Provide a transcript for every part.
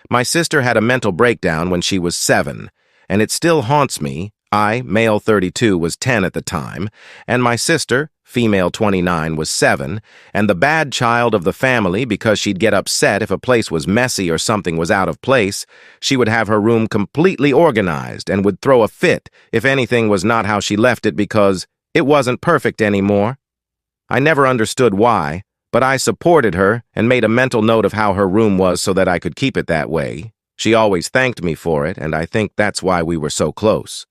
My sister had a mental breakdown when she was 7, and it still haunts me. I, male 32, was 10 at the time, and my sister, female 29, was 7, and the bad child of the family because she'd get upset if a place was messy or something was out of place. She would have her room completely organized and would throw a fit if anything was not how she left it because it wasn't perfect anymore. I never understood why, but I supported her and made a mental note of how her room was so that I could keep it that way. She always thanked me for it, and I think that's why we were so close.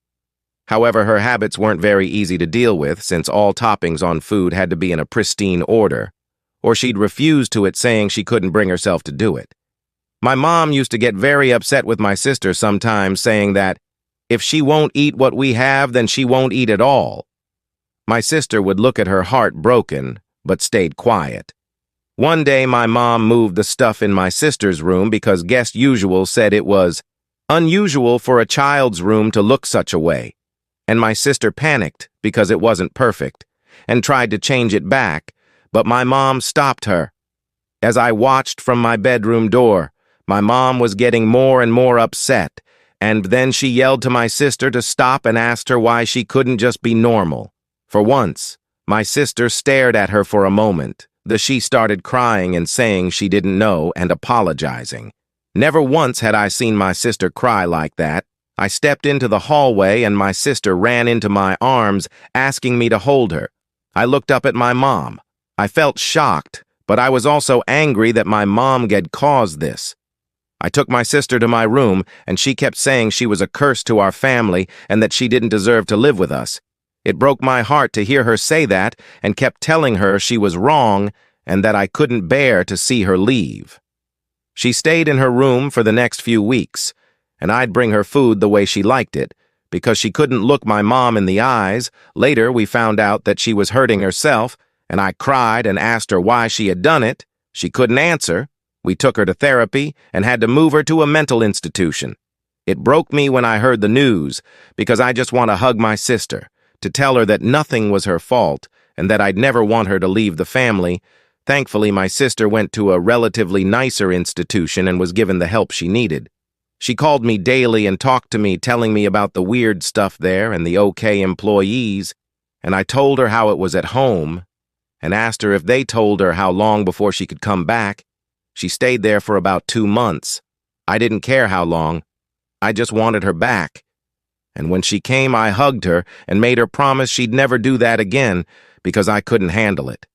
However, her habits weren't very easy to deal with since all toppings on food had to be in a pristine order, or she'd refuse to it saying she couldn't bring herself to do it. My mom used to get very upset with my sister sometimes, saying that if she won't eat what we have, then she won't eat at all. My sister would look at her heart broken, but stayed quiet. One day my mom moved the stuff in my sister's room because guest usual said it was unusual for a child's room to look such a way. And my sister panicked because it wasn't perfect and tried to change it back, but my mom stopped her. As I watched from my bedroom door, my mom was getting more and more upset, and then she yelled to my sister to stop and asked her why she couldn't just be normal. For once, my sister stared at her for a moment. She started crying and saying she didn't know and apologizing. Never once had I seen my sister cry like that. I stepped into the hallway and my sister ran into my arms, asking me to hold her. I looked up at my mom. I felt shocked, but I was also angry that my mom had caused this. I took my sister to my room, and she kept saying she was a curse to our family and that she didn't deserve to live with us. It broke my heart to hear her say that and kept telling her she was wrong and that I couldn't bear to see her leave. She stayed in her room for the next few weeks, and I'd bring her food the way she liked it, because she couldn't look my mom in the eyes. Later, we found out that she was hurting herself, and I cried and asked her why she had done it. She couldn't answer. We took her to therapy and had to move her to a mental institution. It broke me when I heard the news, because I just want to hug my sister, to tell her that nothing was her fault, and that I'd never want her to leave the family. Thankfully, my sister went to a relatively nicer institution and was given the help she needed. She called me daily and talked to me, telling me about the weird stuff there and the okay employees, and I told her how it was at home and asked her if they told her how long before she could come back. She stayed there for about 2 months. I didn't care how long. I just wanted her back. And when she came, I hugged her and made her promise she'd never do that again because I couldn't handle it.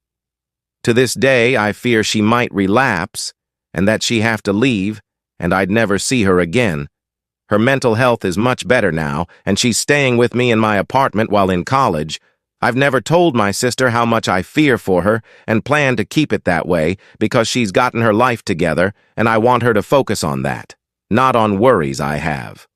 To this day, I fear she might relapse and that she'd have to leave, and I'd never see her again. Her mental health is much better now, and she's staying with me in my apartment while in college. I've never told my sister how much I fear for her and plan to keep it that way because she's gotten her life together, and I want her to focus on that, not on worries I have.